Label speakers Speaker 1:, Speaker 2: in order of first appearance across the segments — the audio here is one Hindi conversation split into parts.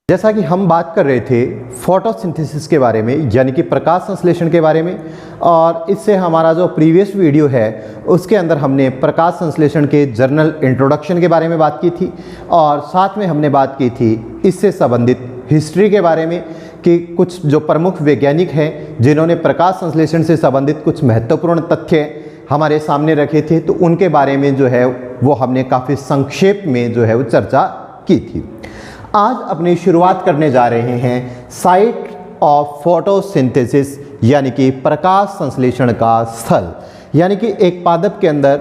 Speaker 1: जैसा कि हम बात कर रहे थे फोटोसिंथेसिस के बारे में, यानी कि प्रकाश संश्लेषण के बारे में, और इससे हमारा जो प्रीवियस वीडियो है उसके अंदर हमने प्रकाश संश्लेषण के जर्नल इंट्रोडक्शन के बारे में बात की थी, और साथ में हमने बात की थी इससे संबंधित हिस्ट्री के बारे में कि कुछ जो प्रमुख वैज्ञानिक हैं जिन्होंने प्रकाश संश्लेषण से संबंधित कुछ महत्वपूर्ण तथ्य हमारे सामने रखे थे, तो उनके बारे में जो है वो हमने काफ़ी संक्षेप में जो है वो चर्चा की थी। आज अपनी शुरुआत करने जा रहे हैं साइट ऑफ फोटोसिंथेसिस, यानी कि प्रकाश संश्लेषण का स्थल, यानी कि एक पादप के अंदर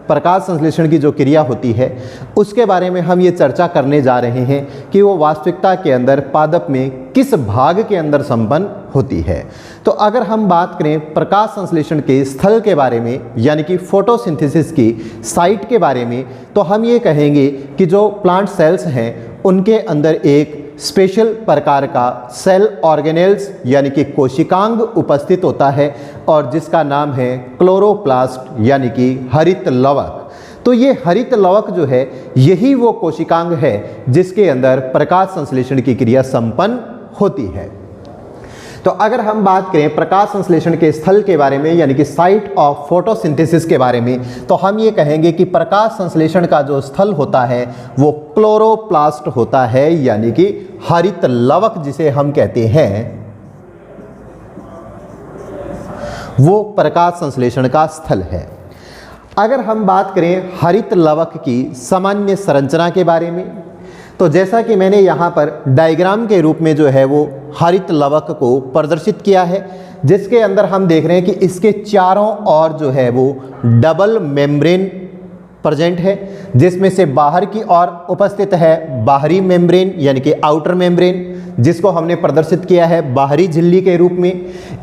Speaker 1: प्रकाश संश्लेषण की जो क्रिया होती है उसके बारे में हम ये चर्चा करने जा रहे हैं कि वो वास्तविकता के अंदर पादप में किस भाग के अंदर संपन्न होती है। तो अगर हम बात करें प्रकाश संश्लेषण के स्थल के बारे में, यानी कि फोटोसिंथेसिस की साइट के बारे में, तो हम ये कहेंगे कि जो प्लांट सेल्स हैं उनके अंदर एक स्पेशल प्रकार का सेल ऑर्गेनेल्स यानी कि कोशिकांग उपस्थित होता है, और जिसका नाम है क्लोरोप्लास्ट यानी कि हरित लवक। तो ये हरित लवक जो है यही वो कोशिकांग है जिसके अंदर प्रकाश संश्लेषण की क्रिया संपन्न होती है। तो अगर हम बात करें प्रकाश संश्लेषण के स्थल के बारे में, यानी कि साइट ऑफ फोटोसिंथेसिस के बारे में, तो हम ये कहेंगे कि प्रकाश संश्लेषण का जो स्थल होता है वो क्लोरोप्लास्ट होता है, यानी कि हरित लवक जिसे हम कहते हैं वो प्रकाश संश्लेषण का स्थल है। अगर हम बात करें हरित लवक की सामान्य संरचना के बारे में, तो जैसा कि मैंने यहाँ पर डायग्राम के रूप में जो है वो हरित लवक को प्रदर्शित किया है, जिसके अंदर हम देख रहे हैं कि इसके चारों ओर जो है वो डबल मेम्ब्रेन प्रेजेंट है, जिसमें से बाहर की ओर उपस्थित है बाहरी मेम्ब्रेन यानी कि आउटर मेम्ब्रेन, जिसको हमने प्रदर्शित किया है बाहरी झिल्ली के रूप में।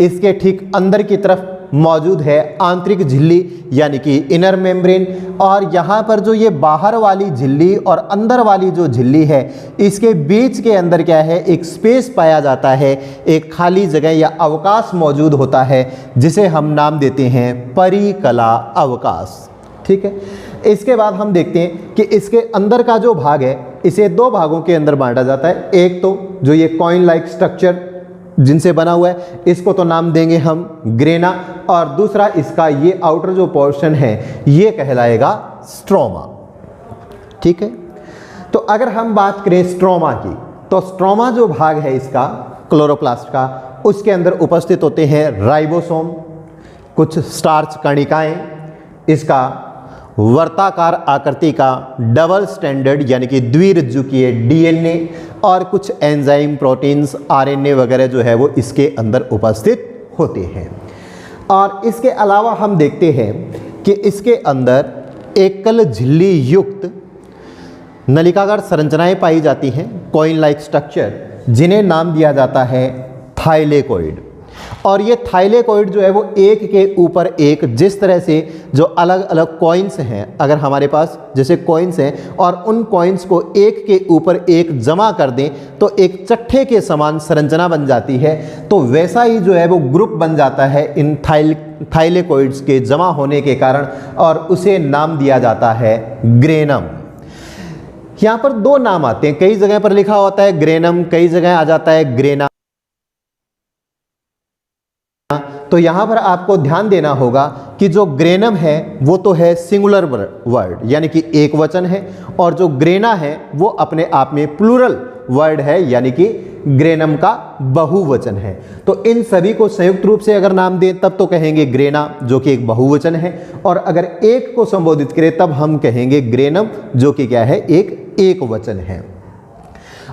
Speaker 1: इसके ठीक अंदर की तरफ मौजूद है आंतरिक झिल्ली यानी कि इनर मेम्ब्रेन, और यहाँ पर जो ये बाहर वाली झिल्ली और अंदर वाली जो झिल्ली है इसके बीच के अंदर क्या है, एक स्पेस पाया जाता है, एक खाली जगह या अवकाश मौजूद होता है जिसे हम नाम देते हैं परिकला अवकाश। ठीक है, इसके बाद हम देखते हैं कि इसके अंदर का जो भाग है इसे दो भागों के अंदर बांटा जाता है। एक तो जो ये कॉइन लाइक स्ट्रक्चर जिनसे बना हुआ है इसको तो नाम देंगे हम ग्रेना, और दूसरा इसका ये आउटर जो पोर्शन है ये कहलाएगा स्ट्रोमा। ठीक है, तो अगर हम बात करें स्ट्रोमा की, तो स्ट्रोमा जो भाग है इसका क्लोरोप्लास्ट का, उसके अंदर उपस्थित होते हैं राइबोसोम, कुछ स्टार्च कणिकाएं, इसका वर्ताकार आकृति का डबल स्टैंडर्ड यानी कि द्विरज्जुकीय डीएनए, और कुछ एंजाइम प्रोटीन्स आरएनए वगैरह जो है वो इसके अंदर उपस्थित होते हैं। और इसके अलावा हम देखते हैं कि इसके अंदर एकल झिल्ली युक्त नलिकाकार संरचनाएं पाई जाती हैं, कॉइन लाइक स्ट्रक्चर, जिन्हें नाम दिया जाता है थाइलेकोइड। और ये थाइलेकोइड जो है वो एक के ऊपर एक, जिस तरह से जो अलग अलग कॉइन्स हैं, अगर हमारे पास जैसे कॉइन्स हैं और उन कॉइन्स को एक के ऊपर एक जमा कर दें तो एक चट्टे के समान संरचना बन जाती है, तो वैसा ही जो है वो ग्रुप बन जाता है इन थाइलेकोइड्स के जमा होने के कारण, और उसे नाम दिया जाता है ग्रेनम। यहाँ पर दो नाम आते हैं, कई जगह पर लिखा होता है ग्रेनम, कई जगह आ जाता है ग्रेना। तो यहाँ पर आपको ध्यान देना होगा कि जो ग्रेनम है वो तो है सिंगुलर वर्ड यानी कि एक वचन है, और जो ग्रेना है वो अपने आप में प्लूरल वर्ड है यानी कि ग्रेनम का बहुवचन है। तो इन सभी को संयुक्त रूप से अगर नाम दें तब तो कहेंगे ग्रेना जो कि एक बहुवचन है, और अगर एक को संबोधित करें तब हम कहेंगे ग्रेनम जो कि क्या है, एक वचन है।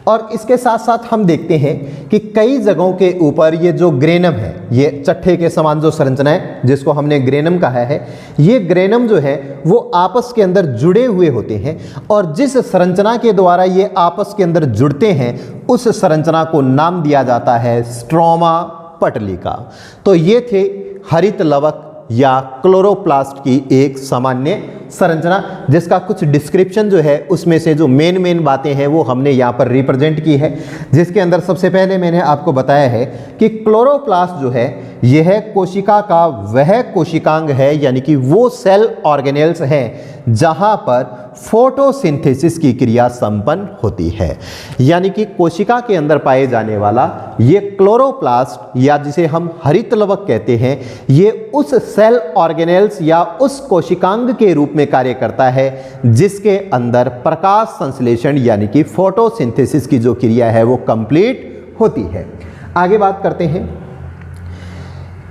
Speaker 1: और इसके साथ साथ हम देखते हैं कि कई जगहों के ऊपर ये जो ग्रेनम है, ये चट्टे के समान जो संरचना है जिसको हमने ग्रेनम कहा है, ये ग्रेनम जो है वो आपस के अंदर जुड़े हुए होते हैं, और जिस संरचना के द्वारा ये आपस के अंदर जुड़ते हैं उस संरचना को नाम दिया जाता है स्ट्रोमा पटलिका। तो ये थे हरित लवक या क्लोरोप्लास्ट की एक सामान्य संरचना, जिसका कुछ डिस्क्रिप्शन जो है उसमें से जो मेन बातें हैं वो हमने यहाँ पर रिप्रेजेंट की है, जिसके अंदर सबसे पहले मैंने आपको बताया है कि क्लोरोप्लास्ट जो है यह कोशिका का वह कोशिकांग है, यानी कि वो सेल ऑर्गेनेल्स हैं जहां पर फोटोसिंथेसिस की क्रिया संपन्न होती है। यानी कि कोशिका के अंदर पाए जाने वाला ये क्लोरोप्लास्ट या जिसे हम हरित लवक कहते हैं, ये उस सेल ऑर्गेनेल्स या उस कोशिकांग के रूप में कार्य करता है जिसके अंदर प्रकाश संश्लेषण यानी कि फोटोसिंथेसिस की जो क्रिया है वो कंप्लीट होती है। आगे बात करते हैं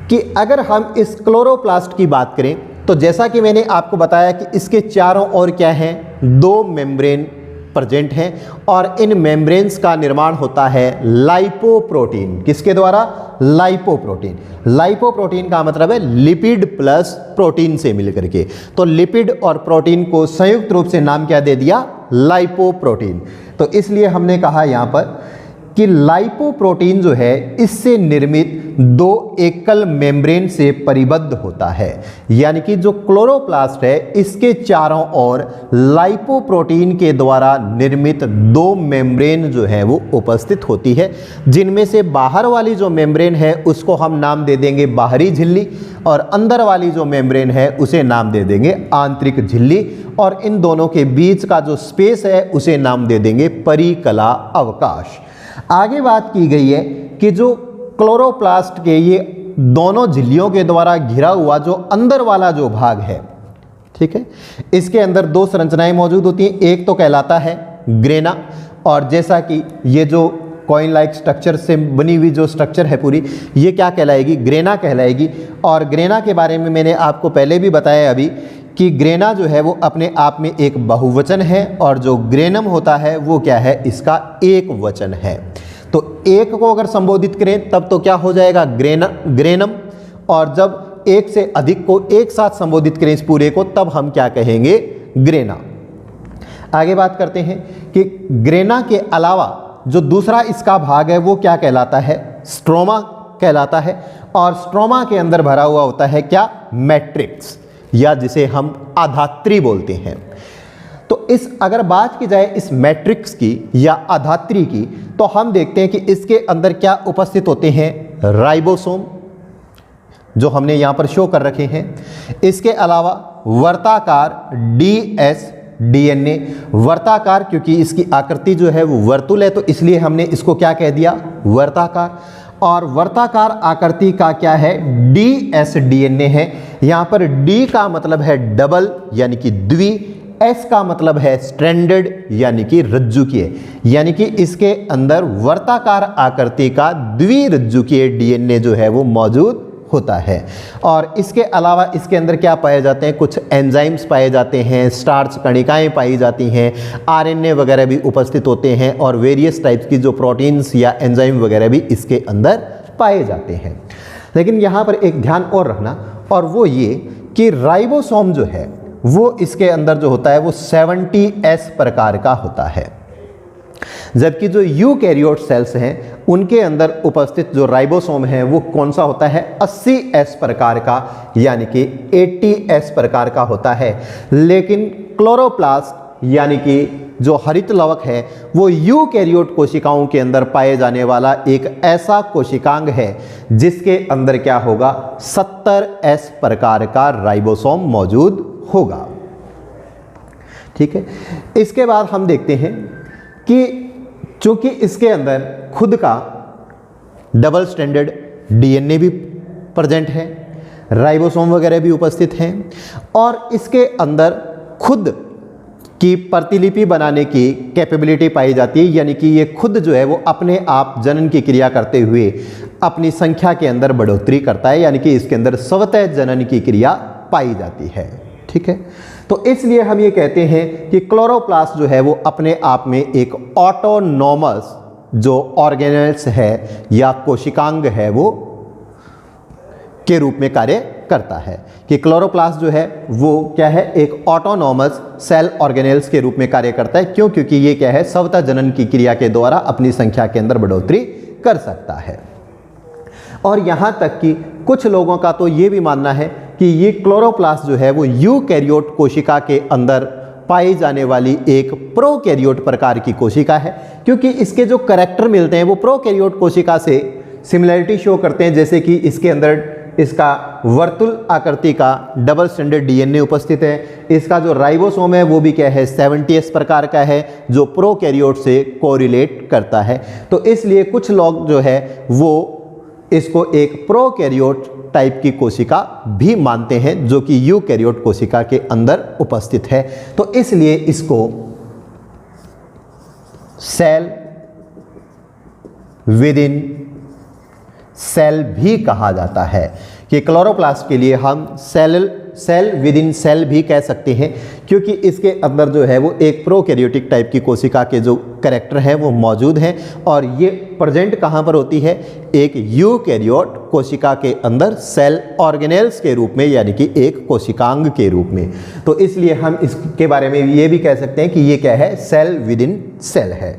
Speaker 1: कि अगर हम इस क्लोरोप्लास्ट की बात करें तो जैसा कि मैंने आपको बताया कि इसके चारों ओर क्या हैं, दो मेम्ब्रेन प्रेजेंट हैं और इन मेम्ब्रेन्स का निर्माण होता है लाइपोप्रोटीन। किसके द्वारा? लाइपोप्रोटीन। लाइपोप्रोटीन का मतलब है लिपिड प्लस प्रोटीन से मिलकर के, तो लिपिड और प्रोटीन को संयुक्त रूप से नाम क्या दे दिया? लाइपोप्रोटीन। तो इसलिए हमने कहा यहाँ पर कि लाइपोप्रोटीन जो है इससे निर्मित दो एकल मेम्ब्रेन से परिबद्ध होता है। यानी कि जो क्लोरोप्लास्ट है इसके चारों ओर लाइपोप्रोटीन के द्वारा निर्मित दो मेम्ब्रेन जो है वो उपस्थित होती है, जिनमें से बाहर वाली जो मेम्ब्रेन है उसको हम नाम दे देंगे बाहरी झिल्ली और अंदर वाली जो मेम्ब्रेन है उसे नाम दे देंगे आंतरिक झिल्ली, और इन दोनों के बीच का जो स्पेस है उसे नाम दे देंगे परिकला अवकाश। आगे बात की गई है कि जो क्लोरोप्लास्ट के ये दोनों झिल्लियों के द्वारा घिरा हुआ जो अंदर वाला जो भाग है, ठीक है, इसके अंदर दो संरचनाएं मौजूद होती हैं। एक तो कहलाता है ग्रेना, और जैसा कि ये जो कॉइन लाइक स्ट्रक्चर से बनी हुई जो स्ट्रक्चर है पूरी, ये क्या कहलाएगी? ग्रेना कहलाएगी। और ग्रेना के बारे में मैंने आपको पहले भी बताया अभी कि ग्रेना जो है वो अपने आप में एक बहुवचन है और जो ग्रेनम होता है वो क्या है? इसका एक वचन है। तो एक को अगर संबोधित करें तब तो क्या हो जाएगा? ग्रेनम, और जब एक से अधिक को एक साथ संबोधित करें इस पूरे को तब हम क्या कहेंगे? ग्रेना। आगे बात करते हैं कि ग्रेना के अलावा जो दूसरा इसका भाग है वो क्या कहलाता है? स्ट्रोमा कहलाता है, और स्ट्रोमा के अंदर भरा हुआ होता है क्या? मैट्रिक्स, या जिसे हम आधात्री बोलते हैं। तो इस अगर बात की जाए इस मैट्रिक्स की या आधात्री की, तो हम देखते हैं कि इसके अंदर क्या उपस्थित होते हैं? राइबोसोम, जो हमने यहां पर शो कर रखे हैं। इसके अलावा वर्ताकार डीएनए, वर्ताकार क्योंकि इसकी आकृति जो है वो वर्तुल है तो इसलिए हमने इसको क्या कह दिया? वर्ताकार। और वर्ताकार आकृति का क्या है? dsDNA है। यहाँ पर D का मतलब है डबल यानी कि द्वि, S का मतलब है स्ट्रैंडेड यानी कि रज्जुकीय, यानी कि इसके अंदर वर्ताकार आकृति का द्विरज्जुकीय DNA जो है वो मौजूद होता है। और इसके अलावा इसके अंदर क्या पाए जाते हैं? कुछ एंजाइम्स पाए जाते हैं, स्टार्च कणिकाएं पाई जाती हैं, आरएनए वगैरह भी उपस्थित होते हैं और वेरियस टाइप्स की जो प्रोटीन्स या एंजाइम वगैरह भी इसके अंदर पाए जाते हैं। लेकिन यहाँ पर एक ध्यान और रखना, और वो ये कि राइबोसोम जो है वो इसके अंदर जो होता है वो 70S प्रकार का होता है, जबकि जो यूकैरियोट सेल्स हैं उनके अंदर उपस्थित जो राइबोसोम है वो कौन सा होता है? 80S प्रकार का, यानी कि 80S प्रकार का होता है। लेकिन क्लोरोप्लास्ट यानी कि जो हरित लवक है वो यूकैरियोट कोशिकाओं के अंदर पाए जाने वाला एक ऐसा कोशिकांग है जिसके अंदर क्या होगा? 70S प्रकार का राइबोसोम मौजूद होगा। ठीक है, इसके बाद हम देखते हैं कि चूंकि इसके अंदर खुद का डबल स्ट्रैंडेड डीएनए भी प्रेजेंट है, राइबोसोम वगैरह भी उपस्थित हैं, और इसके अंदर खुद की प्रतिलिपि बनाने की कैपेबिलिटी पाई जाती है, यानी कि ये खुद जो है वो अपने आप जनन की क्रिया करते हुए अपनी संख्या के अंदर बढ़ोतरी करता है, यानी कि इसके अंदर स्वतः जनन की क्रिया पाई जाती है। ठीक है, तो इसलिए हम ये कहते हैं कि क्लोरोप्लास्ट जो है वो अपने आप में एक ऑटोनॉमस जो ऑर्गेनेल्स है या कोशिकांग है वो के रूप में कार्य करता है, कि क्लोरोप्लास्ट जो है वो क्या है? एक ऑटोनॉमस सेल ऑर्गेनेल्स के रूप में कार्य करता है। क्यों? क्योंकि ये क्या है? स्वतः जनन की क्रिया के द्वारा अपनी संख्या के अंदर बढ़ोतरी कर सकता है। और यहाँ तक कि कुछ लोगों का तो ये भी मानना है कि ये क्लोरोप्लास्ट जो है वो यूकैरियोट कोशिका के अंदर पाई जाने वाली एक प्रोकैरियोट प्रकार की कोशिका है, क्योंकि इसके जो करैक्टर मिलते हैं वो प्रोकैरियोट कोशिका से सिमिलैरिटी शो करते हैं, जैसे कि इसके अंदर इसका वर्तुल आकृति का डबल स्ट्रैंडेड डीएनए उपस्थित है। इसका जो राइबोसोम है वो भी क्या है, 70s प्रकार का है, जो प्रोकैरियोट से कोरिलेट करता है। तो इसलिए कुछ लोग जो है वो इसको एक प्रोकैरियोट टाइप की कोशिका भी मानते हैं, जो कि यूकैरियोट कोशिका के अंदर उपस्थित है। तो इसलिए इसको सेल विद इन सेल भी कहा जाता है, कि क्लोरोप्लास्ट के लिए हम सेल विद इन सेल भी कह सकते हैं, क्योंकि इसके अंदर जो है वो एक प्रोकैरियोटिक टाइप की कोशिका के जो कैरेक्टर हैं वो मौजूद हैं, और ये प्रेजेंट कहाँ पर होती है, एक यूकैरियोट कोशिका के अंदर सेल ऑर्गेनेल्स के रूप में, यानी कि एक कोशिकांग के रूप में। तो इसलिए हम इसके बारे में ये भी कह सकते हैं कि ये क्या है, सेल विद इन सेल है।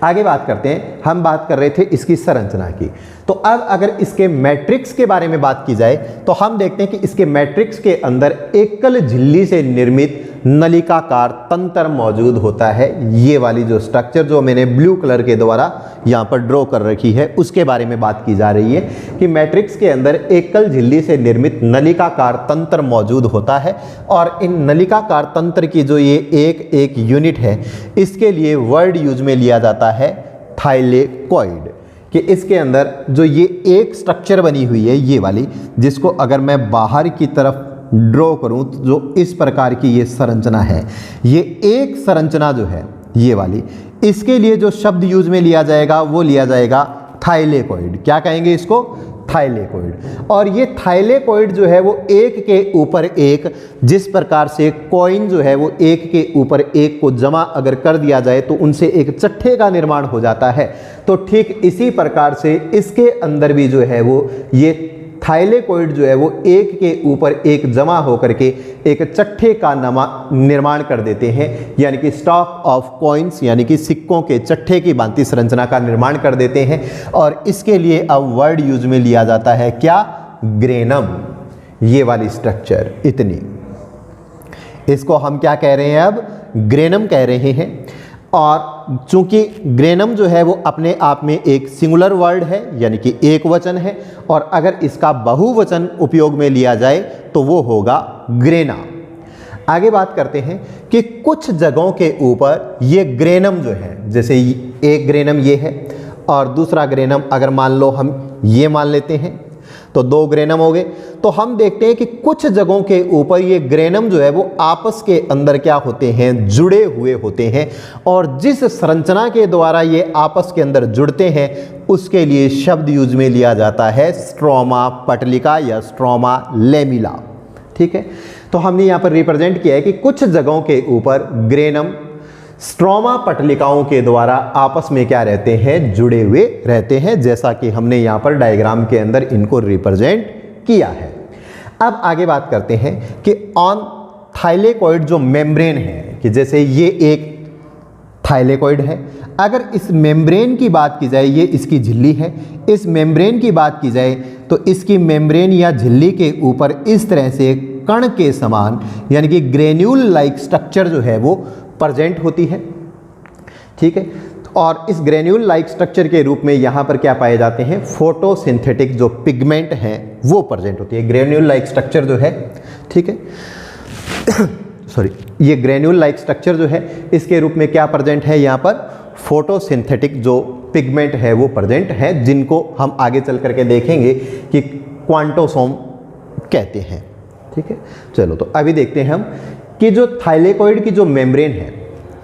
Speaker 1: आगे बात करते हैं, हम बात कर रहे थे इसकी संरचना की। तो अब अगर इसके मैट्रिक्स के बारे में बात की जाए तो हम देखते हैं कि इसके मैट्रिक्स के अंदर एकल झिल्ली से निर्मित नलिकाकार तंत्र मौजूद होता है। ये वाली जो स्ट्रक्चर जो मैंने ब्लू कलर के द्वारा यहाँ पर ड्रॉ कर रखी है उसके बारे में बात की जा रही है, कि मैट्रिक्स के अंदर एकल झिल्ली से निर्मित नलिकाकार तंत्र मौजूद होता है। और इन नलिकाकार तंत्र की जो ये एक यूनिट है, इसके लिए वर्ड यूज में लिया जाता है थाइलेकॉइड, कि इसके अंदर जो ये एक स्ट्रक्चर बनी हुई है ये वाली, जिसको अगर मैं बाहर की तरफ ड्रॉ करूं तो जो इस प्रकार की ये संरचना है, ये एक संरचना जो है ये वाली, इसके लिए जो शब्द यूज में लिया जाएगा वो लिया जाएगा थाइलेकॉइड। क्या कहेंगे इसको, थाइलेकॉइड। और ये थाइलेकॉइड जो है वो एक के ऊपर एक, जिस प्रकार से कॉइन जो है वो एक के ऊपर एक को जमा अगर कर दिया जाए तो उनसे एक चट्टे का निर्माण हो जाता है, तो ठीक इसी प्रकार से इसके अंदर भी जो है वो ये थाइलेकॉइड जो है वो एक के ऊपर एक जमा होकर के एक चट्टे का निर्माण कर देते हैं, यानी कि स्टॉक ऑफ कॉइन्स, यानी कि सिक्कों के चट्टे की भांति संरचना का निर्माण कर देते हैं। और इसके लिए अब वर्ड यूज में लिया जाता है क्या, ग्रेनम। ये वाली स्ट्रक्चर इतनी, इसको हम क्या कह रहे हैं, अब ग्रेनम कह रहे हैं। और चूंकि ग्रेनम जो है वो अपने आप में एक सिंगुलर वर्ड है, यानी कि एक वचन है, और अगर इसका बहुवचन उपयोग में लिया जाए तो वो होगा ग्रेना। आगे बात करते हैं कि कुछ जगहों के ऊपर ये ग्रेनम जो है, जैसे एक ग्रेनम ये है और दूसरा ग्रेनम अगर मान लो हम ये मान लेते हैं तो दो ग्रेनम हो गए। तो हम देखते हैं कि कुछ जगहों के ऊपर ये ग्रेनम जो है वो आपस के अंदर क्या होते हैं, जुड़े हुए होते हैं, और जिस संरचना के द्वारा ये आपस के अंदर जुड़ते हैं उसके लिए शब्द यूज में लिया जाता है स्ट्रोमा पटलिका या स्ट्रोमा लेमिला। ठीक है, तो हमने यहाँ पर रिप्रेजेंट किया है कि कुछ जगहों के ऊपर ग्रेनम स्ट्रोमा पटलिकाओं के द्वारा आपस में क्या रहते हैं, जुड़े हुए रहते हैं, जैसा कि हमने यहाँ पर डायग्राम के अंदर इनको रिप्रेजेंट किया है। अब आगे बात करते हैं कि ऑन थाइलेकॉइड जो मेम्ब्रेन है, कि जैसे ये एक थाइलेकॉइड है, अगर इस मेम्ब्रेन की बात की जाए, ये इसकी झिल्ली है, इस मेम्ब्रेन की बात की जाए तो इसकी मेम्ब्रेन या झिल्ली के ऊपर इस तरह से कण के समान, यानी कि ग्रेन्यूल लाइक स्ट्रक्चर जो है वो प्रेजेंट होती है। ठीक है, और इस ग्रेन्यूल लाइक स्ट्रक्चर के रूप में यहाँ पर क्या पाए जाते हैं, फोटोसिंथेटिक जो पिगमेंट हैं वो प्रेजेंट होती है। ग्रेन्यूल लाइक स्ट्रक्चर जो है, ठीक है सॉरी, ये ग्रेन्यूल लाइक स्ट्रक्चर जो है इसके रूप में क्या प्रेजेंट है, यहाँ पर फोटोसिंथेटिक जो पिगमेंट है वो प्रेजेंट है, जिनको हम आगे चल करके देखेंगे कि क्वांटोसोम कहते हैं। ठीक है, चलो तो अभी देखते हैं हम कि जो थाइलेकॉइड की जो मेम्ब्रेन है,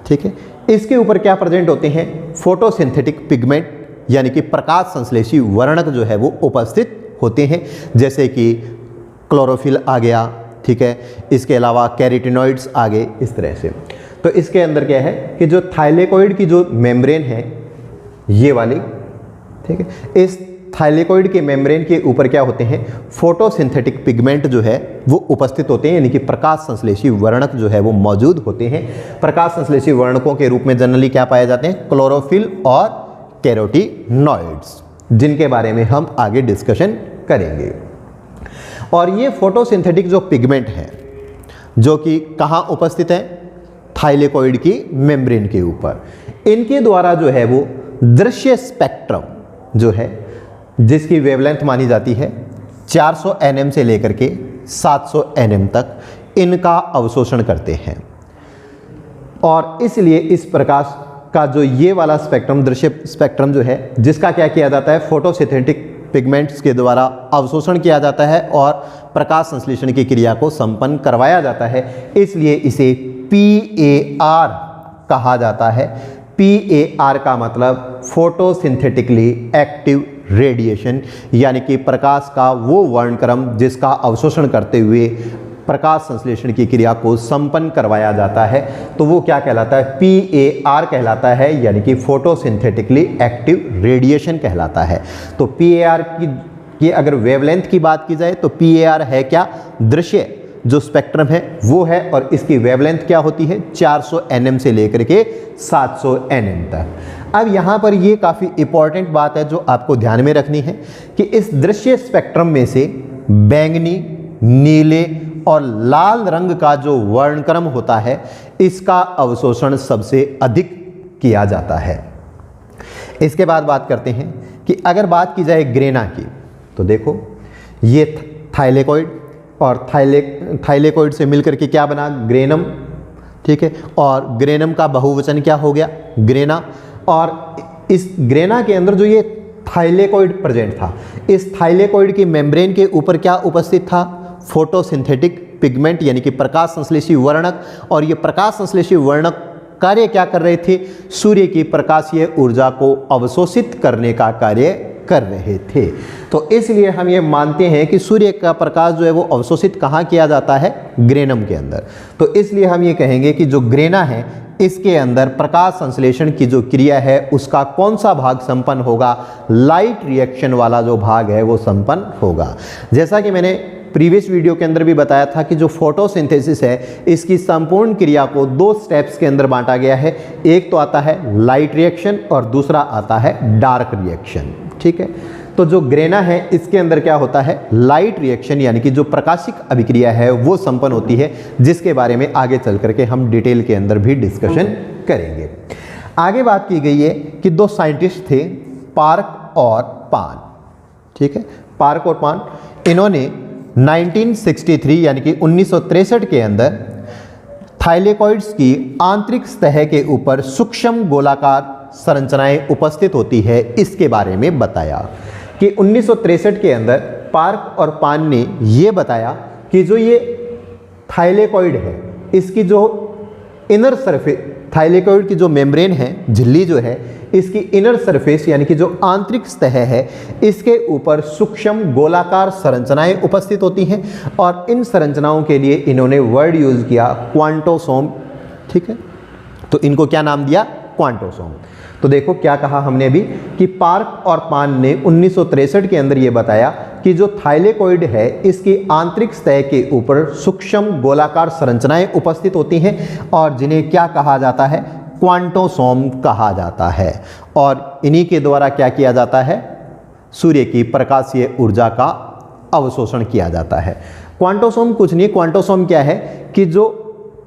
Speaker 1: ठीक है, इसके ऊपर क्या प्रेजेंट होते हैं, फोटोसिंथेटिक पिगमेंट, यानी कि प्रकाश संश्लेषी वर्णक जो है वो उपस्थित होते हैं, जैसे कि क्लोरोफिल आ गया, ठीक है, इसके अलावा कैरोटिनॉइड्स आ गए, इस तरह से। तो इसके अंदर क्या है कि जो थाइलेकॉइड की जो मेम्ब्रेन है ये वाली, ठीक है, इस थाइलेकॉइड के मेम्ब्रेन के ऊपर क्या होते हैं, फोटोसिंथेटिक पिगमेंट जो है वो उपस्थित होते हैं, यानी कि प्रकाश संश्लेषी वर्णक जो है वो मौजूद होते हैं। प्रकाश संश्लेषी वर्णकों के रूप में जनरली क्या पाए जाते हैं, क्लोरोफिल और कैरोटिनॉइड्स, जिनके बारे में हम आगे डिस्कशन करेंगे। और ये फोटोसिंथेटिक जो पिगमेंट है जो कि कहाँ उपस्थित है, थाइलेकॉइड की मेम्ब्रेन के ऊपर, इनके द्वारा जो है वो दृश्य स्पेक्ट्रम जो है जिसकी वेवलेंथ मानी जाती है 400 nm से लेकर के 700 nm तक इनका अवशोषण करते हैं। और इसलिए इस प्रकाश का जो ये वाला स्पेक्ट्रम, दृश्य स्पेक्ट्रम जो है, जिसका क्या किया जाता है, फोटोसिंथेटिक पिगमेंट्स के द्वारा अवशोषण किया जाता है और प्रकाश संश्लेषण की क्रिया को संपन्न करवाया जाता है, इसलिए इसे PAR कहा जाता है। PAR का मतलब फोटोसिंथेटिकली एक्टिव रेडिएशन, यानी कि प्रकाश का वो वर्णक्रम जिसका अवशोषण करते हुए प्रकाश संश्लेषण की क्रिया को संपन्न करवाया जाता है, तो वो क्या कहलाता है, PAR कहलाता है, यानी कि फोटोसिंथेटिकली एक्टिव रेडिएशन कहलाता है। तो PAR की अगर वेवलेंथ की बात की जाए तो PAR है क्या, दृश्य जो स्पेक्ट्रम है वो है, और इसकी वेवलेंथ क्या होती है, 400 nm से लेकर के 700 nm तक। अब यहाँ पर ये काफ़ी इंपॉर्टेंट बात है जो आपको ध्यान में रखनी है कि इस दृश्य स्पेक्ट्रम में से बैंगनी, नीले और लाल रंग का जो वर्णक्रम होता है, इसका अवशोषण सबसे अधिक किया जाता है। इसके बाद बात करते हैं कि अगर बात की जाए ग्रेना की, तो देखो ये थाइलेकोइड, और थाइलेकोइड से मिलकर के क्या बना, ग्रेनम, ठीक है। और ग्रेनम का बहुवचन क्या हो गया, ग्रेना। और इस ग्रेना के अंदर जो ये थाइलेकोइड प्रेजेंट था, इस थाइलेकोइड की मेम्ब्रेन के ऊपर क्या उपस्थित था, फोटोसिंथेटिक पिगमेंट, यानी कि प्रकाश संश्लेषी वर्णक। और ये प्रकाश संश्लेषी वर्णक कार्य क्या कर रहे थे, सूर्य की प्रकाशीय ऊर्जा को अवशोषित करने का कार्य कर रहे थे। तो इसलिए हम ये मानते हैं कि सूर्य का प्रकाश जो है वो अवशोषित कहाँ किया जाता है, ग्रेनम के अंदर। तो इसलिए हम ये कहेंगे कि जो ग्रेना है, इसके अंदर प्रकाश संश्लेषण की जो क्रिया है उसका कौन सा भाग संपन्न होगा, लाइट रिएक्शन वाला जो भाग है वो संपन्न होगा। जैसा कि मैंने प्रीवियस वीडियो के अंदर भी बताया था कि जो फोटोसिंथेसिस है, इसकी संपूर्ण क्रिया को 2 स्टेप्स के अंदर बांटा गया है। एक तो आता है लाइट रिएक्शन और दूसरा आता है डार्क रिएक्शन, ठीक है। तो जो ग्रेना है, इसके अंदर क्या होता है, लाइट रिएक्शन, यानी कि जो प्रकाशिक अभिक्रिया है वो संपन्न होती है, जिसके बारे में आगे चल करके हम डिटेल के अंदर भी डिस्कशन करेंगे। आगे बात की गई है कि 2 साइंटिस्ट थे, पार्क और पान, ठीक है। पार्क और पान, इन्होंने 1963 यानी कि 1963 के अंदर थाइलेकोइड्स की आंतरिक सतह के ऊपर सूक्ष्म गोलाकार संरचनाएं उपस्थित होती है, इसके बारे में बताया। कि 1963 के अंदर पार्क और पान ने ये बताया कि जो ये थाइलेकोइड है, इसकी जो इनर सरफेस, थाइलेकोइड की जो मेम्ब्रेन है, झिल्ली जो है, इसकी इनर सरफेस यानी कि जो आंतरिक सतह है, इसके ऊपर सूक्ष्म गोलाकार संरचनाएं उपस्थित होती हैं। और इन संरचनाओं के लिए इन्होंने वर्ड यूज किया क्वांटोसोम, ठीक है। तो इनको क्या नाम दिया, क्वांटोसोम। तो देखो क्या कहा हमने अभी कि पार्क और पान ने 1963 के अंदर ये बताया कि जो थाइलेकोइड है, इसकी आंतरिक सतह के ऊपर सूक्ष्म गोलाकार संरचनाएं उपस्थित होती हैं और जिन्हें क्या कहा जाता है, क्वांटोसोम कहा जाता है। और इन्हीं के द्वारा क्या किया जाता है, सूर्य की प्रकाशीय ऊर्जा का अवशोषण किया जाता है। क्वांटोसोम कुछ नहीं, क्वांटोसोम क्या है कि जो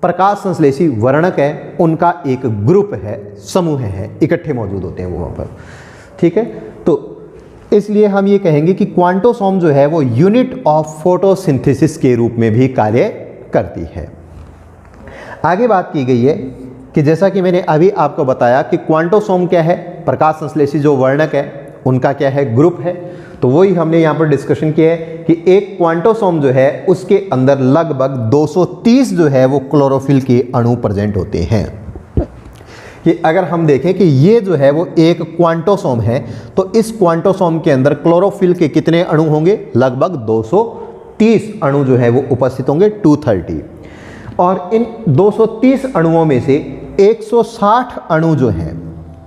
Speaker 1: प्रकाश संश्लेषी वर्णक है उनका एक ग्रुप है, समूह है, इकट्ठे मौजूद होते हैं वो वहाँ पर, ठीक है। तो इसलिए हम ये कहेंगे कि क्वांटोसोम जो है वो यूनिट ऑफ फोटोसिंथेसिस के रूप में भी कार्य करती है। आगे बात की गई है कि जैसा कि मैंने अभी आपको बताया कि क्वांटोसोम क्या है, प्रकाश संश्लेषी जो वर्णक है उनका क्या है, ग्रुप है। तो वही हमने यहाँ पर डिस्कशन किया है कि एक क्वांटोसोम जो है उसके अंदर लगभग 230 जो है वो क्लोरोफिल के अणु प्रेजेंट होते हैं। कि अगर हम देखें कि ये जो है वो एक क्वांटोसोम है, तो इस क्वांटोसोम के अंदर क्लोरोफिल के कितने अणु होंगे, लगभग 230 अणु जो है वो उपस्थित होंगे, 230। और इन 230 अणुओं में से 160 अणु जो हैं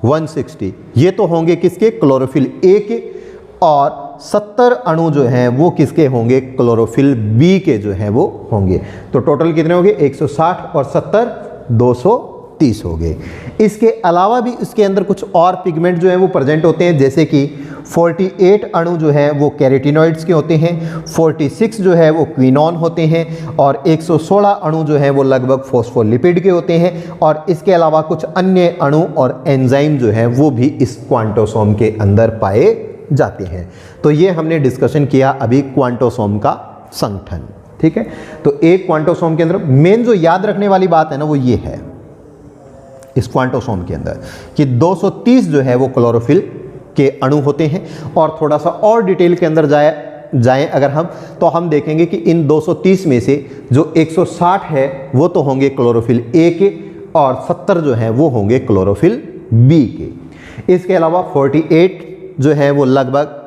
Speaker 1: 160, ये तो होंगे किसके, क्लोरोफिल ए के। और 70 अणु जो हैं वो किसके होंगे, क्लोरोफिल बी के जो हैं वो होंगे। तो टोटल कितने होंगे, 160 और 70, 230 हो गए। इसके अलावा भी इसके अंदर कुछ और पिगमेंट जो हैं वो प्रेजेंट होते हैं, जैसे कि 48 अणु जो हैं वो कैरोटीनॉइड्स के होते हैं, 46 जो है वो क्विनोन होते हैं, और 116 अणु जो हैं वो लगभग फॉस्फोलिपिड के होते हैं। और इसके अलावा कुछ अन्य अणु और एंजाइम जो हैं वो भी इस क्वांटोसोम के अंदर पाए जाते हैं। तो ये हमने डिस्कशन किया अभी क्वांटोसोम का संगठन, ठीक है। तो एक क्वांटोसोम के अंदर मेन जो याद रखने वाली बात है ना वो ये है इस क्वांटोसोम के अंदर कि 230 जो है वो क्लोरोफिल के अणु होते हैं। और थोड़ा सा और डिटेल के अंदर जाएं अगर हम, तो हम देखेंगे कि इन 230 में से जो 160 है वो तो होंगे क्लोरोफिल ए के और 70 जो है वो होंगे क्लोरोफिल बी के। इसके अलावा 48 जो है वो लगभग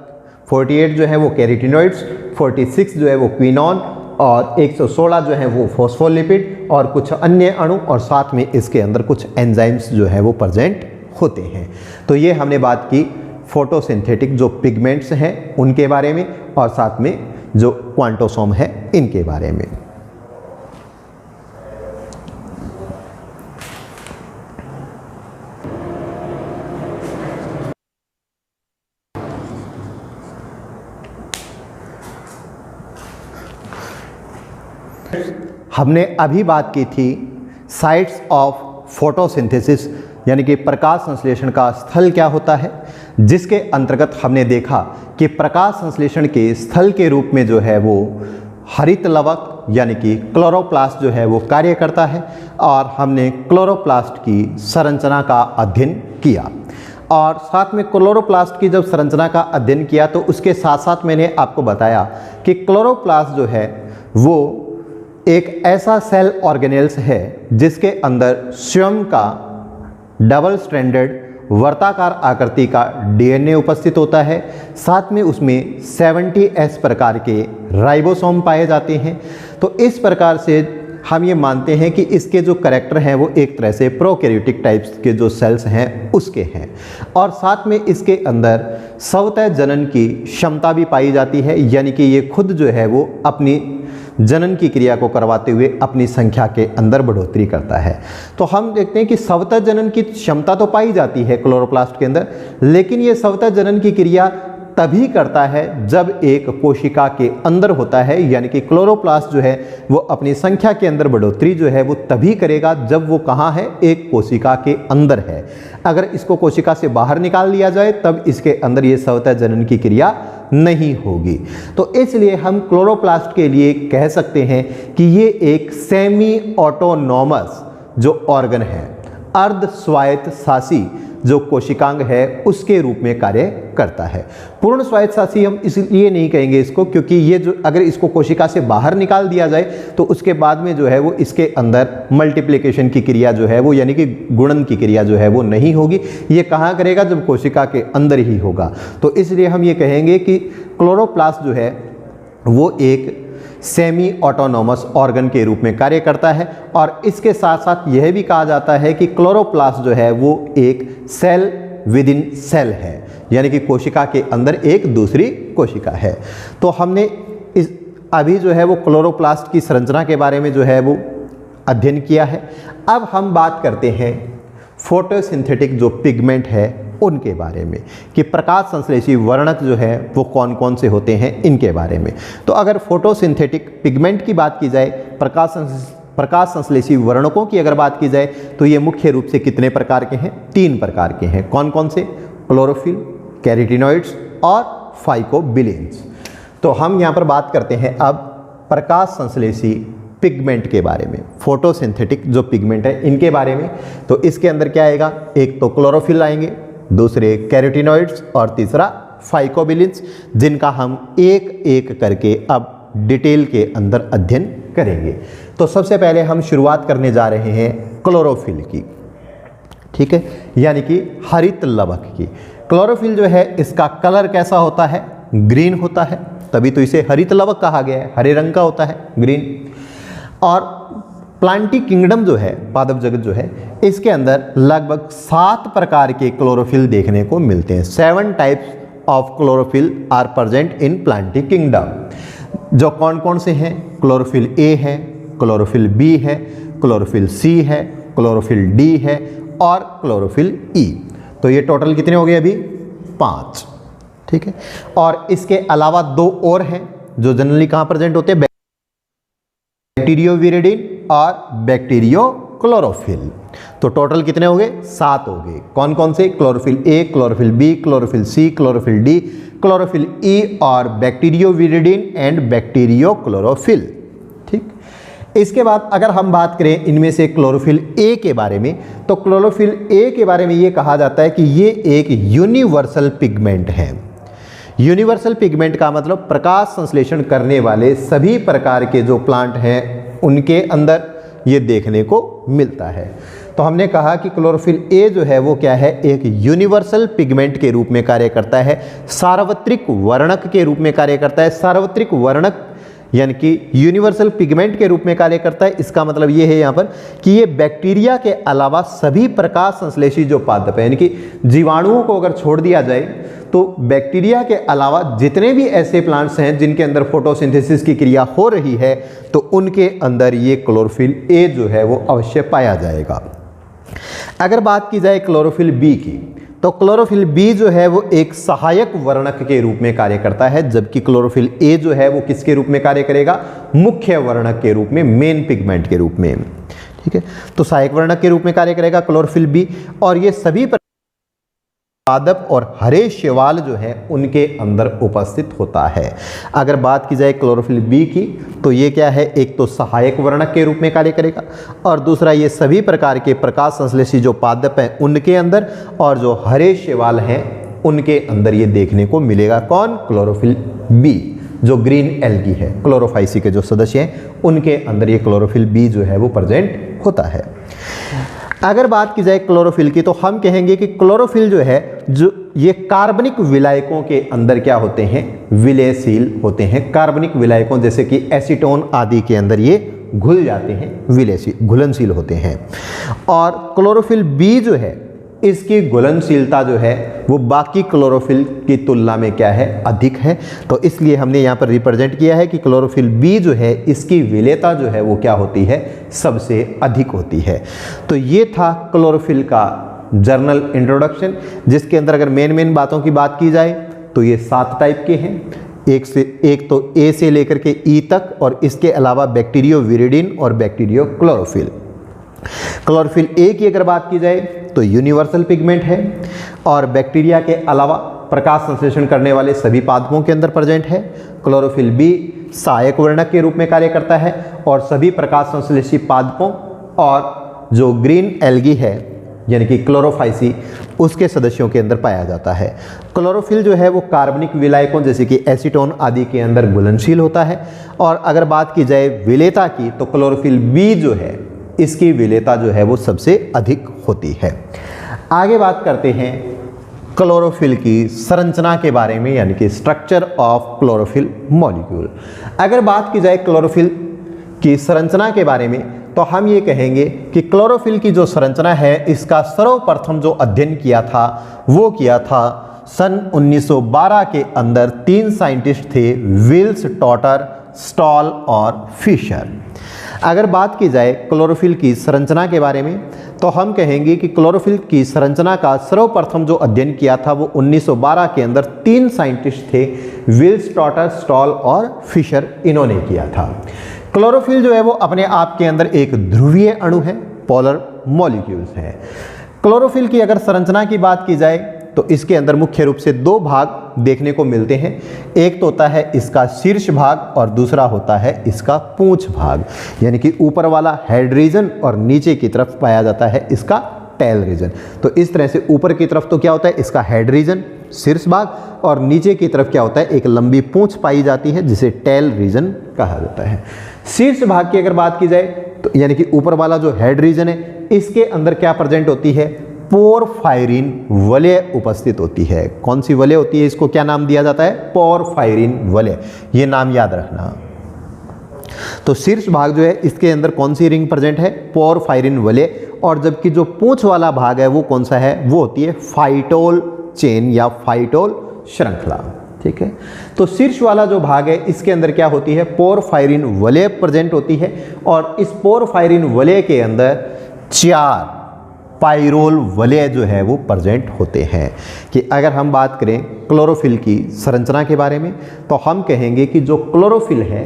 Speaker 1: 48 जो है वो कैरोटीनॉइड्स, 46 जो है वो क्विनॉन और 116 जो है वो फॉस्फोलिपिड और कुछ अन्य अणु और साथ में इसके अंदर कुछ एंजाइम्स जो है वो प्रेजेंट होते हैं। तो ये हमने बात की फोटोसिंथेटिक जो पिगमेंट्स हैं उनके बारे में और साथ में जो क्वांटोसोम है इनके बारे में। हमने अभी बात की थी साइट्स ऑफ फोटोसिंथेसिस यानी कि प्रकाश संश्लेषण का स्थल क्या होता है, जिसके अंतर्गत हमने देखा कि प्रकाश संश्लेषण के स्थल के रूप में जो है वो हरित लवक यानी कि क्लोरोप्लास्ट जो है वो कार्य करता है। और हमने क्लोरोप्लास्ट की संरचना का अध्ययन किया और साथ में क्लोरोप्लास्ट की जब संरचना का अध्ययन किया तो उसके साथ साथ मैंने आपको बताया कि क्लोरोप्लास्ट जो है वो एक ऐसा सेल ऑर्गेनेल्स है जिसके अंदर स्वयं का डबल स्ट्रैंडेड वर्ताकार आकृति का डीएनए उपस्थित होता है। साथ में उसमें 70S प्रकार के राइबोसोम पाए जाते हैं। तो इस प्रकार से हम ये मानते हैं कि इसके जो करैक्टर हैं वो एक तरह से प्रोकैरियोटिक टाइप्स के जो सेल्स हैं उसके हैं। और साथ में इसके अंदर स्वतः जनन की क्षमता भी पाई जाती है, यानी कि ये खुद जो है वो अपनी जनन की क्रिया को करवाते हुए अपनी संख्या के अंदर बढ़ोतरी करता है। तो हम देखते हैं कि स्वतः जनन की क्षमता तो पाई जाती है क्लोरोप्लास्ट के अंदर, लेकिन ये स्वतः जनन की क्रिया तभी करता है जब एक कोशिका के अंदर होता है, यानी कि क्लोरोप्लास्ट जो है वो अपनी संख्या के अंदर बढ़ोतरी जो है वो तभी करेगा जब वो कहाँ है, एक कोशिका के अंदर है। अगर इसको कोशिका से बाहर निकाल दिया जाए तब इसके अंदर ये स्वतः जनन की क्रिया नहीं होगी। तो इसलिए हम क्लोरोप्लास्ट के लिए कह सकते हैं कि ये एक सेमी ऑटोनॉमस जो ऑर्गन है, अर्ध स्वायत्त शासी जो कोशिकांग है उसके रूप में कार्य करता है। पूर्ण स्वायत्त शासी हम इसलिए नहीं कहेंगे इसको क्योंकि ये जो अगर इसको कोशिका से बाहर निकाल दिया जाए तो उसके बाद में जो है वो इसके अंदर मल्टीप्लिकेशन की क्रिया जो है वो यानी कि गुणन की क्रिया जो है वो नहीं होगी। ये कहाँ करेगा, जब कोशिका के अंदर ही होगा। तो इसलिए हम ये कहेंगे कि क्लोरोप्लास्ट जो है वो एक सेमी ऑटोनॉमस ऑर्गन के रूप में कार्य करता है। और इसके साथ साथ यह भी कहा जाता है कि क्लोरोप्लास्ट जो है वो एक सेल विद इन सेल है, यानी कि कोशिका के अंदर एक दूसरी कोशिका है। तो हमने इस अभी जो है वो क्लोरोप्लास्ट की संरचना के बारे में जो है वो अध्ययन किया है। अब हम बात करते हैं फोटोसिंथेटिक जो पिगमेंट है उनके बारे में कि प्रकाश संश्लेषी वर्णक जो है वो कौन कौन से होते हैं इनके बारे में। तो अगर फोटोसिंथेटिक पिगमेंट की बात की जाए, प्रकाश संश्लेषी वर्णकों की अगर बात की जाए तो ये मुख्य रूप से कितने प्रकार के हैं, 3 प्रकार के हैं। कौन कौन से? क्लोरोफिल, कैरोटीनॉइड्स और फाइकोबिलेंस। तो हम यहाँ पर बात करते हैं अब प्रकाश संश्लेषी पिगमेंट के बारे में, फोटोसिंथेटिक जो पिगमेंट है इनके बारे में। तो इसके अंदर क्या आएगा, एक तो क्लोरोफिल आएंगे, दूसरे कैरोटीनॉइड्स और तीसरा फाइकोबिलेंस, जिनका हम एक एक करके अब डिटेल के अंदर अध्ययन करेंगे। तो सबसे पहले हम शुरुआत करने जा रहे हैं क्लोरोफिल की, ठीक है, यानी कि हरित लवक की। क्लोरोफिल जो है इसका कलर कैसा होता है, ग्रीन होता है, तभी तो इसे हरित लवक कहा गया है, हरे रंग का होता है, ग्रीन। और प्लांटी किंगडम जो है, पादप जगत जो है, इसके अंदर लगभग 7 प्रकार के क्लोरोफिल देखने को मिलते हैं। 7 types of chlorophyll are present in plantae kingdom. जो कौन कौन से हैं? क्लोरोफिल ए है, क्लोरोफिल बी है, क्लोरोफिल सी है, क्लोरोफिल डी है और क्लोरोफिल ई। तो ये टोटल कितने हो गए अभी? 5, ठीक है। और इसके अलावा 2 और हैं जो जनरली कहाँ प्रेजेंट होते हैं, बैक्टीरियोविरिडिन और बैक्टीरियो क्लोरोफिल। तो टोटल कितने हो गए? 7 हो गए। कौन कौन से? Chlorophyll A, chlorophyll B, chlorophyll C, chlorophyll D, chlorophyll E और बैक्टीरियोविरिडिन एंड बैक्टीरियोक्लोरोफिल। ठीक, इसके बाद अगर हम बात करें इनमें से क्लोरोफिल ए के बारे में, तो क्लोरोफिल ए के बारे में ये कहा जाता है कि ये एक यूनिवर्सल पिगमेंट है। यूनिवर्सल पिगमेंट का मतलब प्रकाश संश्लेषण करने वाले सभी प्रकार के जो प्लांट हैं उनके अंदर ये देखने को मिलता है। तो हमने कहा कि क्लोरोफिल ए जो है वो क्या है, एक यूनिवर्सल पिगमेंट के रूप में कार्य करता है, सार्वत्रिक वर्णक के रूप में कार्य करता है। सार्वत्रिक वर्णक यानी कि यूनिवर्सल पिगमेंट के रूप में कार्य करता है। इसका मतलब ये है यहाँ पर कि ये बैक्टीरिया के अलावा सभी प्रकाश संश्लेषी जो पादप है, यानी कि जीवाणुओं को अगर छोड़ दिया जाए तो बैक्टीरिया के अलावा जितने भी ऐसे प्लांट्स हैं जिनके अंदर फोटोसिंथेसिस की क्रिया हो रही है, तो उनके अंदर ये क्लोरोफिल ए जो है वो अवश्य पाया जाएगा। अगर बात की जाए क्लोरोफिल बी की, तो क्लोरोफिल बी जो है वो एक सहायक वर्णक के रूप में कार्य करता है, जबकि क्लोरोफिल ए जो है वो किसके रूप में कार्य करेगा, मुख्य वर्णक के रूप में, मेन पिगमेंट के रूप में। ठीक है, तो सहायक वर्णक के रूप में कार्य करेगा क्लोरोफिल बी, और ये सभी पादप और हरे शैवाल जो है उनके अंदर उपस्थित होता है। अगर बात की जाए क्लोरोफिल बी की, तो ये क्या है, एक तो सहायक वर्णक के रूप में कार्य करेगा, और दूसरा ये सभी प्रकार के प्रकाश संश्लेषी जो पादप हैं उनके अंदर, और जो हरे शैवाल हैं उनके अंदर ये देखने को मिलेगा। कौन, क्लोरोफिल बी, जो ग्रीन एल्गी है, क्लोरोफाइसी के जो सदस्य हैं उनके अंदर ये क्लोरोफिल बी जो है वो प्रेजेंट होता है। अगर बात की जाए क्लोरोफिल की, तो हम कहेंगे कि क्लोरोफिल जो है, जो ये कार्बनिक विलायकों के अंदर क्या होते हैं, विलयशील होते हैं। कार्बनिक विलायकों जैसे कि एसीटोन आदि के अंदर ये घुल जाते हैं, विलयशील, घुलनशील होते हैं। और क्लोरोफिल बी जो है, इसकी घुलनशीलता जो है वो बाकी क्लोरोफिल की तुलना में क्या है, अधिक है। तो इसलिए हमने यहाँ पर रिप्रेजेंट किया है कि क्लोरोफिल बी जो है, इसकी विलेयता जो है वो क्या होती है, सबसे अधिक होती है। तो ये था क्लोरोफिल का जर्नल इंट्रोडक्शन, जिसके अंदर अगर मेन बातों की बात की जाए तो ये 7 टाइप के हैं। एक तो ए से लेकर के ई तक, और इसके अलावा बैक्टीरियोविरिडिन और बैक्टीरियोक्लोरोफिल। क्लोरोफिल ए की अगर बात की जाए तो यूनिवर्सल पिगमेंट है, और बैक्टीरिया के अलावा प्रकाश संश्लेषण करने वाले सभी पादपों के अंदर प्रेजेंट है। क्लोरोफिल बी सहायक वर्णक के रूप में कार्य करता है, और सभी प्रकाश संश्लेषी पादपों और जो ग्रीन एल्गी है यानी कि क्लोरोफाइसी, उसके सदस्यों के अंदर पाया जाता है। क्लोरोफिल जो है वो कार्बनिक विलायकों जैसे कि एसीटोन आदि के अंदर घुलनशील होता है। और अगर बात की जाए विलेयता की, तो क्लोरोफिल बी जो है, इसकी विलेयता जो है वो सबसे अधिक होती है। आगे बात करते हैं क्लोरोफिल की संरचना के बारे में, यानी कि स्ट्रक्चर ऑफ क्लोरोफिल मॉलिक्यूल। अगर बात की जाए क्लोरोफिल की संरचना के बारे में, तो हम ये कहेंगे कि क्लोरोफिल की जो संरचना है, इसका सर्वप्रथम जो अध्ययन किया था वो किया था सन 1912 के अंदर 3 साइंटिस्ट थे, विल्स, टॉटर, स्टॉल और फिशर। अगर बात की जाए क्लोरोफिल की संरचना के बारे में, तो हम कहेंगे कि क्लोरोफिल की संरचना का सर्वप्रथम जो अध्ययन किया था वो 1912 के अंदर 3 साइंटिस्ट थे, विल्स, टॉटर, स्टॉल और फिशर, इन्होंने किया था। क्लोरोफिल जो है वो अपने आप के अंदर एक ध्रुवीय अणु है, पोलर मॉलिक्यूल्स हैं। क्लोरोफिल की अगर संरचना की बात की जाए तो इसके अंदर मुख्य रूप से 2 भाग देखने को मिलते हैं। एक तो होता है इसका शीर्ष भाग, और दूसरा होता है इसका पूंछ भाग, यानी कि ऊपर वाला हेड रीजन और नीचे की तरफ पाया जाता है इसका टेल रीजन। तो इस तरह से ऊपर की तरफ तो क्या होता है इसका हेड रीजन, शीर्ष भाग, और नीचे की तरफ क्या होता है, एक लंबी पूंछ पाई जाती है जिसे टेल रीजन कहा जाता है। शीर्ष भाग की अगर बात की जाए तो यानी कि ऊपर वाला जो हेड रीजन है, इसके अंदर क्या प्रेजेंट होती है, पोरफायरिन वलय उपस्थित होती है। कौन सी वलय होती है, इसको क्या नाम दिया जाता है, पोरफायरिन वलय, ये नाम याद रखना। तो शीर्ष भाग जो है इसके अंदर कौन सी रिंग प्रेजेंट है, पोरफायरिन वलय, और जबकि जो पूंछ वाला भाग है वो कौन सा है, वो होती है फाइटोल चेन या फाइटोल श्रृंखला। ठीक है, तो शीर्ष वाला जो भाग है इसके अंदर क्या होती है, पोरफायरिन वलय प्रेजेंट होती है, और इस पोरफायरिन वलय के अंदर 4 पाइरोल वलय जो है वो प्रेजेंट होते हैं। कि अगर हम बात करें क्लोरोफिल की संरचना के बारे में, तो हम कहेंगे कि जो क्लोरोफिल है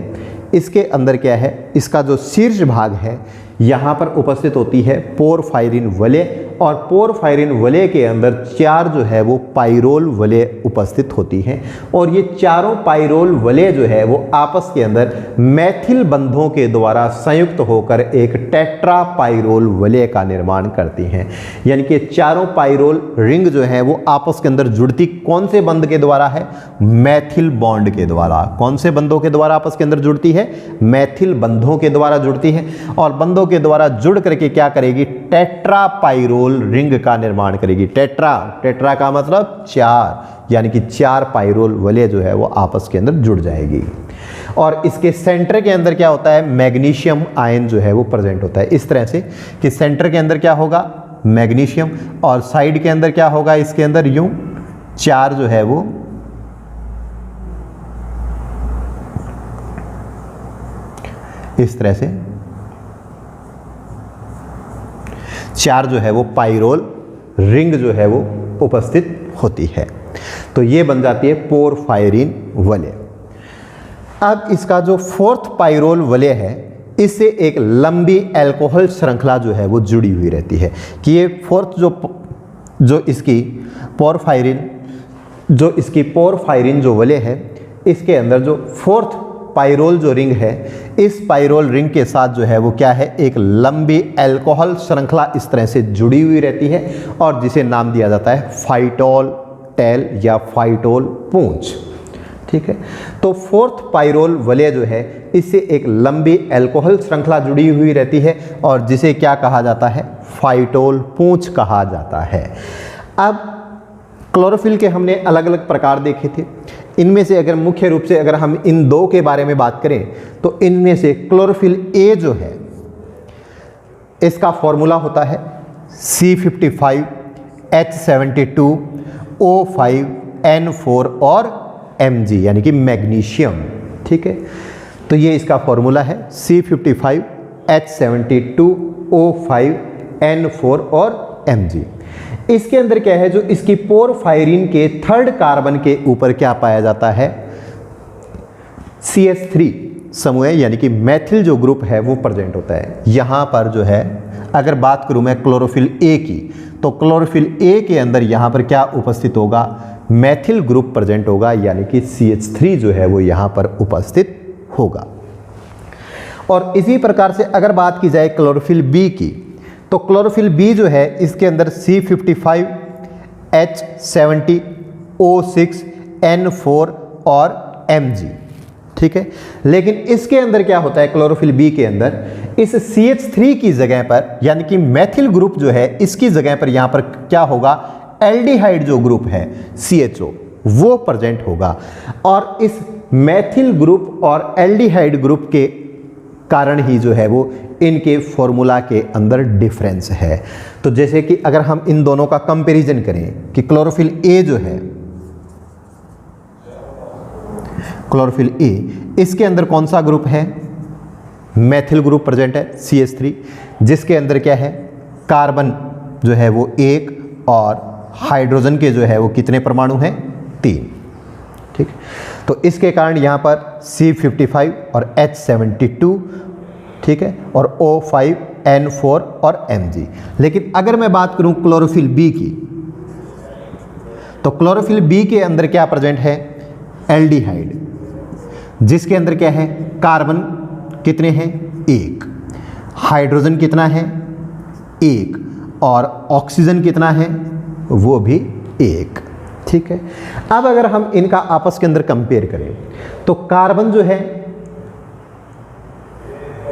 Speaker 1: इसके अंदर क्या है, इसका जो शीर्ष भाग है यहाँ पर उपस्थित होती है पोरफायरिन वलय, और पोरफायरिन वलय के अंदर 4 जो है वो पाइरोल वलय उपस्थित होती हैं, और ये चारों पाइरोल वलय जो है वो आपस के अंदर मैथिल बंधों के द्वारा संयुक्त होकर एक टेट्रा पाइरोल वलय का निर्माण करती हैं। यानी कि चारों पाइरोल रिंग जो है वो आपस के अंदर जुड़ती कौन से बंध के द्वारा है? मैथिल बॉन्ड के द्वारा। कौन से बंधों के द्वारा आपस के अंदर जुड़ती है? मैथिल बंधों के द्वारा जुड़ती है, और बंधों के द्वारा जुड़ करके क्या करेगी? टेट्रा पाइरोल रिंग का निर्माण करेगी। टेट्रा का मतलब 4, यानी कि 4 पाइरोल वलय जो है वो आपस के अंदर जुड़ जाएगी। और इसके सेंटर के अंदर क्या होता है? मैग्नीशियम आयन जो है वो प्रेजेंट होता है। इस तरह से कि सेंटर के अंदर क्या होगा? मैग्नीशियम, और साइड के अंदर क्या होगा? इसके अंदर यूं 4 जो है वो इस तरह से 4 जो है वो पाइरोल रिंग जो है वो उपस्थित होती है। तो ये बन जाती है पोरफायरिन वलय। अब इसका जो 4th पाइरोल वलय है, इससे एक लंबी अल्कोहल श्रृंखला जो है वो जुड़ी हुई रहती है। कि ये 4th जो इसकी पोरफायरिन जो वलय है, इसके अंदर जो 4th पाइरोल जो रिंग है, इस पाइरोल रिंग के साथ जो है वो क्या है? एक लंबी अल्कोहल श्रृंखला इस तरह से जुड़ी हुई रहती है, और जिसे नाम दिया जाता है फाइटोल टेल या फाइटोल पूंछ। ठीक है, तो 4th पाइरोल वलय जो है, इससे एक लंबी अल्कोहल श्रृंखला जुड़ी हुई रहती है, और जिसे क्या कहा जाता है? फाइटोल पूंछ कहा जाता है। अब क्लोरोफिल के हमने अलग अलग प्रकार देखे थे। इनमें से अगर मुख्य रूप से अगर हम इन 2 के बारे में बात करें, तो इनमें से क्लोरोफिल ए जो है, इसका फॉर्मूला होता है C55H72O5N4 और Mg, यानी कि मैग्नीशियम। ठीक है, तो ये इसका फॉर्मूला है C55H72O5N4 और Mg। इसके अंदर क्या है? जो इसकी पोरफायरिन के 3rd कार्बन के ऊपर क्या पाया जाता है? CH3 समूह, यानी कि मैथिल जो ग्रुप है वो प्रेजेंट होता है। यहां पर जो है, अगर बात करूं मैं क्लोरोफिल ए की, तो क्लोरोफिल ए के अंदर यहां पर क्या उपस्थित होगा? मैथिल ग्रुप प्रेजेंट होगा, यानी कि CH3 जो है वो यहां पर उपस्थित होगा। और इसी प्रकार से अगर बात की जाए क्लोरोफिल बी की, तो क्लोरोफिल बी जो है, इसके अंदर C55H70O6N4 और Mg। ठीक है, लेकिन इसके अंदर क्या होता है? क्लोरोफिल बी के अंदर इस CH3 की जगह पर, यानी कि मैथिल ग्रुप जो है, इसकी जगह पर यहां पर क्या होगा? एल्डिहाइड जो ग्रुप है CHO, वो प्रेजेंट होगा। और इस मैथिल ग्रुप और एल्डिहाइड ग्रुप के कारण ही जो है वो इनके फॉर्मूला के अंदर डिफरेंस है। तो जैसे कि अगर हम इन दोनों का कंपैरिजन करें कि क्लोरोफिल ए जो है, क्लोरोफिल ए, इसके अंदर कौन सा ग्रुप है? मैथिल ग्रुप प्रेजेंट है CH3, जिसके अंदर क्या है? कार्बन जो है वो 1 और हाइड्रोजन के जो है वो कितने परमाणु हैं? 3। ठीक, तो इसके कारण यहाँ पर C55 और H72, ठीक है, और O5N4 और Mg। लेकिन अगर मैं बात करूं क्लोरोफिल बी की, तो क्लोरोफिल बी के अंदर क्या प्रेजेंट है? एल्डिहाइड, जिसके अंदर क्या है? कार्बन कितने हैं? 1, हाइड्रोजन कितना है? 1, और ऑक्सीजन कितना है? वो भी 1। ठीक है, अब अगर हम इनका आपस के अंदर कंपेयर करें, तो कार्बन जो है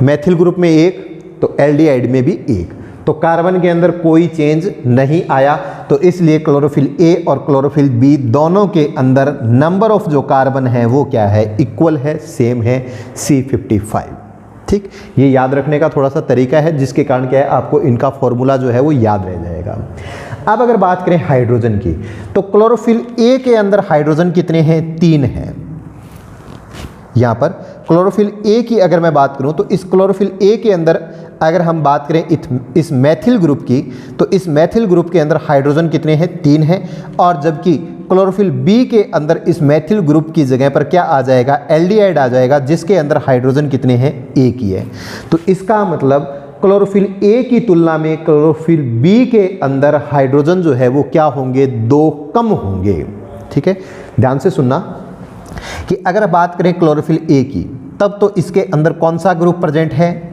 Speaker 1: मैथिल ग्रुप में 1, तो एल्डिहाइड में भी 1, तो कार्बन के अंदर कोई चेंज नहीं आया। तो इसलिए क्लोरोफिल ए और क्लोरोफिल बी दोनों के अंदर नंबर ऑफ जो कार्बन है वो क्या है? इक्वल है, सेम है, C55। ठीक, ये याद रखने का थोड़ा सा तरीका है, जिसके कारण क्या है? आपको इनका फॉर्मूला जो है वो याद रह जाएगा। अब अगर बात करें हाइड्रोजन की, तो क्लोरोफिल ए के अंदर हाइड्रोजन कितने हैं? 3 हैं। यहाँ पर क्लोरोफिल ए की अगर मैं बात करूँ, तो इस क्लोरोफिल ए के अंदर अगर हम बात करें इस मैथिल ग्रुप की, तो इस मैथिल ग्रुप के अंदर हाइड्रोजन कितने हैं? 3 हैं। और जबकि क्लोरोफिल बी के अंदर इस मैथिल ग्रुप की जगह पर क्या आ जाएगा? एल्डिहाइड आ जाएगा, जिसके अंदर हाइड्रोजन कितने हैं? 1 ही है। तो इसका मतलब क्लोरोफिल ए की तुलना में क्लोरोफिल बी के अंदर हाइड्रोजन जो है वो क्या होंगे, 2 कम होंगे। ठीक है, ध्यान से सुनना कि अगर बात करें क्लोरोफिल ए की, तब तो इसके अंदर कौन सा ग्रुप प्रेजेंट है,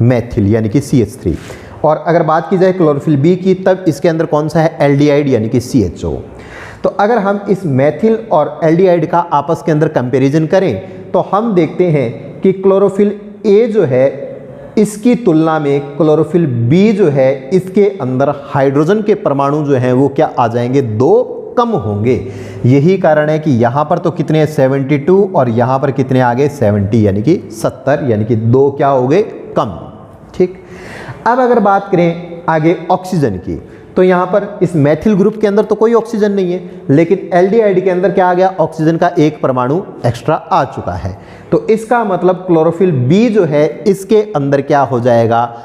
Speaker 1: मैथिल यानी कि CH3। और अगर बात की जाए क्लोरोफिल बी की, तब इसके अंदर कौन सा है, एल्डिहाइड यानी कि CHO। तो अगर हम इस मैथिल और एल्डिहाइड का आपस के अंदर कंपैरिजन करें तो हम देखते हैं कि क्लोरोफिल ए जो है इसकी तुलना में क्लोरोफिल बी जो है इसके अंदर हाइड्रोजन के परमाणु जो हैं वो क्या आ जाएंगे, 2 कम होंगे। यही कारण है कि यहाँ पर तो कितने 72 और यहाँ पर कितने आ गए 70 यानी कि 70, यानी कि 2 क्या हो गए, कम। ठीक, अब अगर बात करें आगे ऑक्सीजन की, तो यहाँ पर इस मैथिल ग्रुप के अंदर तो कोई ऑक्सीजन नहीं है, लेकिन एल्डिहाइड के अंदर क्या आ गया, ऑक्सीजन का एक परमाणु एक्स्ट्रा आ चुका है। तो इसका मतलब क्लोरोफिल बी जो है इसके अंदर क्या हो जाएगा,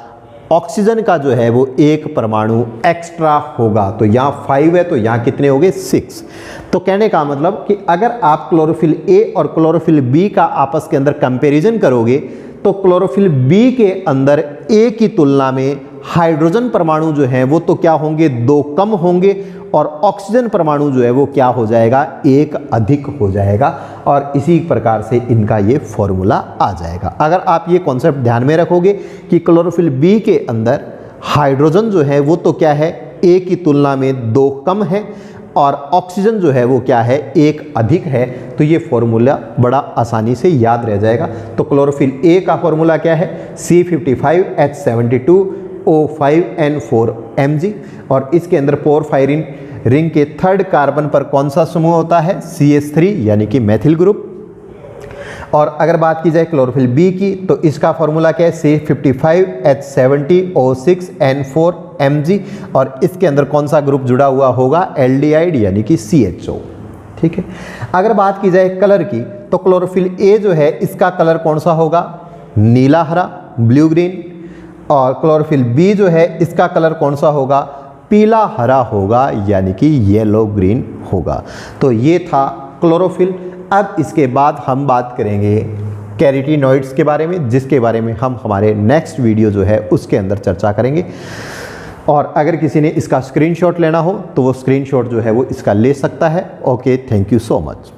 Speaker 1: ऑक्सीजन का जो है वो एक परमाणु एक्स्ट्रा होगा। तो यहाँ 5 है तो यहाँ कितने हो गए, 6। तो कहने का मतलब कि अगर आप क्लोरोफिल ए और क्लोरोफिल बी का आपस के अंदर कंपैरिजन करोगे तो क्लोरोफिल बी के अंदर ए की तुलना में हाइड्रोजन परमाणु जो है वो तो क्या होंगे, 2 कम होंगे, और ऑक्सीजन परमाणु जो है वो क्या हो जाएगा, 1 अधिक हो जाएगा। और इसी प्रकार से इनका ये फॉर्मूला आ जाएगा। अगर आप ये कॉन्सेप्ट ध्यान में रखोगे कि क्लोरोफिल बी के अंदर हाइड्रोजन जो है वो तो क्या है, ए की तुलना में 2 कम है, और ऑक्सीजन जो है वो क्या है, 1 अधिक है, तो ये फॉर्मूला बड़ा आसानी से याद रह जाएगा। तो क्लोरोफिल ए का फॉर्मूला क्या है, C55H72O5N4Mg, और इसके अंदर पोरफायरिन रिंग के 3rd कार्बन पर कौन सा समूह होता है, CH3 यानी कि मैथिल ग्रुप। और अगर बात की जाए क्लोरोफिल बी की, तो इसका फॉर्मूला क्या है, C55H70O6N4Mg, और इसके अंदर कौन सा ग्रुप जुड़ा हुआ होगा, एल्डिहाइड यानी कि CHO। ठीक है, अगर बात की जाए कलर की, तो क्लोरोफिल ए जो है इसका कलर कौन सा होगा, नीला हरा, ब्लू ग्रीन, और क्लोरोफिल बी जो है इसका कलर कौन सा होगा, पीला हरा होगा, यानी कि येलो ग्रीन होगा। तो ये था क्लोरोफिल। अब इसके बाद हम बात करेंगे कैरोटीनॉइड्स के बारे में, जिसके बारे में हम हमारे नेक्स्ट वीडियो जो है उसके अंदर चर्चा करेंगे। और अगर किसी ने इसका स्क्रीनशॉट लेना हो तो वो स्क्रीनशॉट जो है वो इसका ले सकता है। Okay, thank you so much.